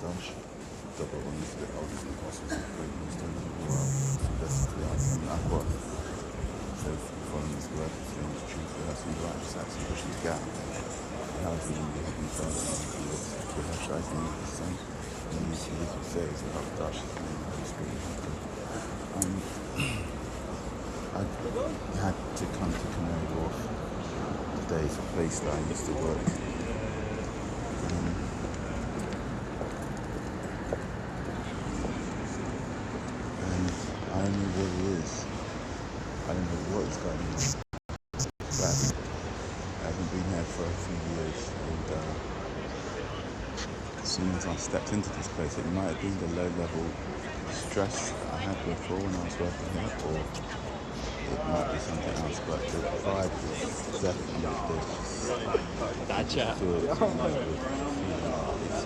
moustache. Double one is a bit older than the boss, was a great moustache. So basically, I've got, so following his word, saying his truth, it has to be righteous, acts and pushing the gap. However, you have been found in the British Isaiah, the same. And you see what he says about Dash, the name of the Holy Spirit. I had to come to Canary Wharf today. It's a place that I used to work. And I don't know what it is. I don't know what is going on. But I haven't been here for a few years. And as soon as I stepped into this place, it might have been the low-level stress I had before when I was working here, or it might be something else, but the vibe is definitely this. Gotcha. It's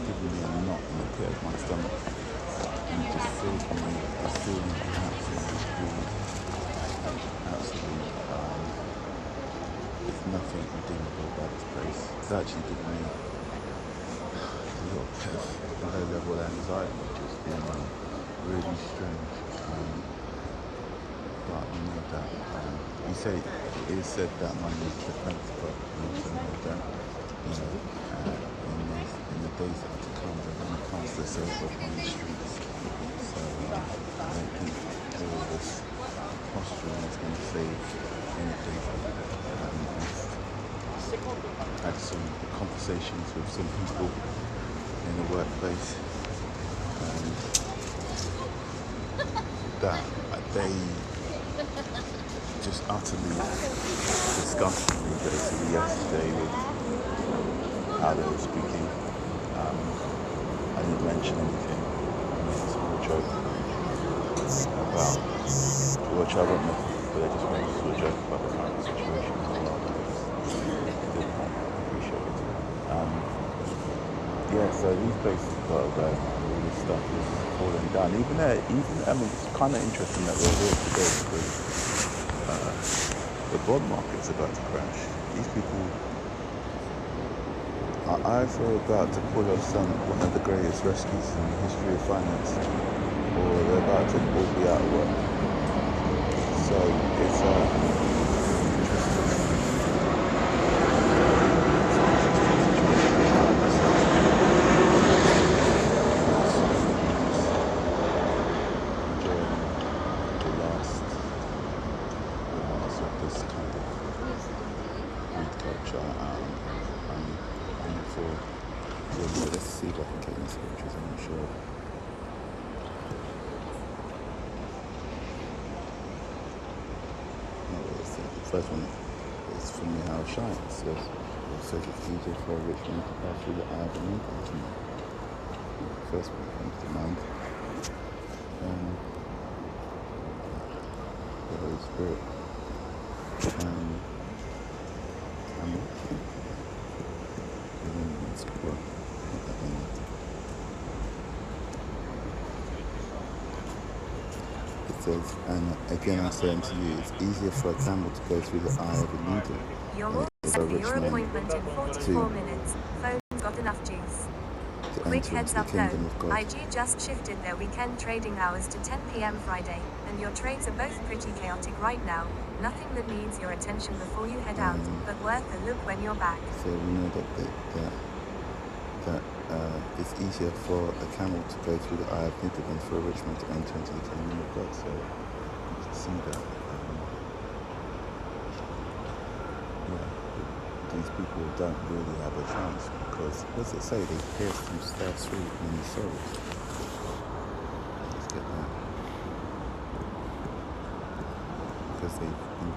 giving me a knot in the pit of my stomach. And it just fills me with this feeling of absolute, there's nothing redeemable about this place. It's actually given me a little bit of low-level anxiety, which is really strange. But you know that you say it is said that money is the friend, but you also know that in the days that are to come, they're going to cast themselves upon the streets. So I don't think all this posturing is going to save anything. I've had some conversations with some people in the workplace that they just utterly disgusted me basically yesterday with how they were speaking. I didn't mention anything. I made a small joke about, which I won't make, but I just made a small joke about the current situation as well. I appreciate it. Yeah, so these places have got to go. All this stuff is falling down. It's kind of interesting that we're here today because the bond market's about to crash. These people are either about to pull off one of the greatest rescues in the history of finance, or they're about to all be out of work. So it's let's see if I can take these pictures, I'm not sure. The first one is from the house shine. It says it's easier for a rich man to pass through the eye of a needle. The first one comes to mind. The Holy Spirit. It says, and again I say unto you, it's easier for a camel to go through the eye of a needle than it is for a rich man appointment in 44 minutes. Phone's got enough juice. Quick heads up though, IG just shifted their weekend trading hours to 10 p.m. Friday, and your trades are both pretty chaotic right now. Nothing that needs your attention before you head out, but worth a look when you're back. So we know that it's easier for a camel to go through the eye of a needle than for a rich man to enter into the kingdom of God. So you can see that these people don't really have a chance because, what does it say? They pierced themselves through with many sorrows. Let's get that. Because they've been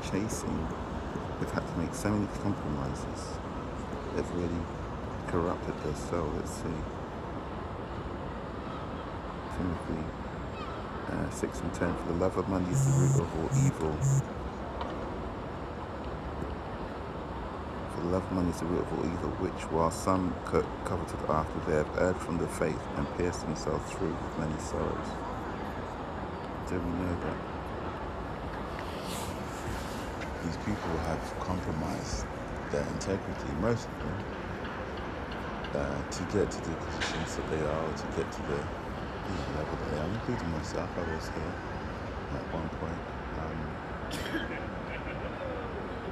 they've had to make so many compromises. They've really corrupted their soul. Let's see. Timothy 6 and 10. For the love of money is the root of all evil. For the love of money is the root of all evil, which while some coveted after, they have erred from the faith and pierced themselves through with many sorrows. Do we know that? These people have compromised their integrity, most of them. to get to the positions that they are, to get to the level that they are, including myself. I was here at one point.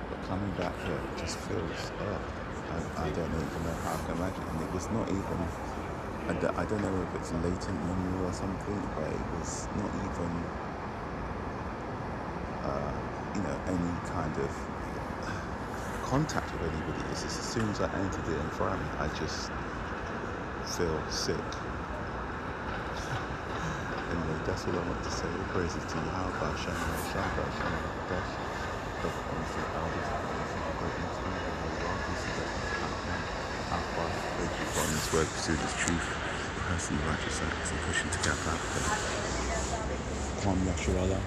But coming back here, it just feels, I don't even know how I can imagine. And it was not even, I don't know if it's latent memory or something, but it was not even, any kind of contact with anybody. It's just as soon as I enter the environment, I just feel sick. Anyway, that's all I want to say. Praises to you. How about Shanghai? Dash. The honestly elders of the greatness, how far faith you got in this word, pursue this truth, personally righteous acts and pushing to get back. Kwam Yasharallah.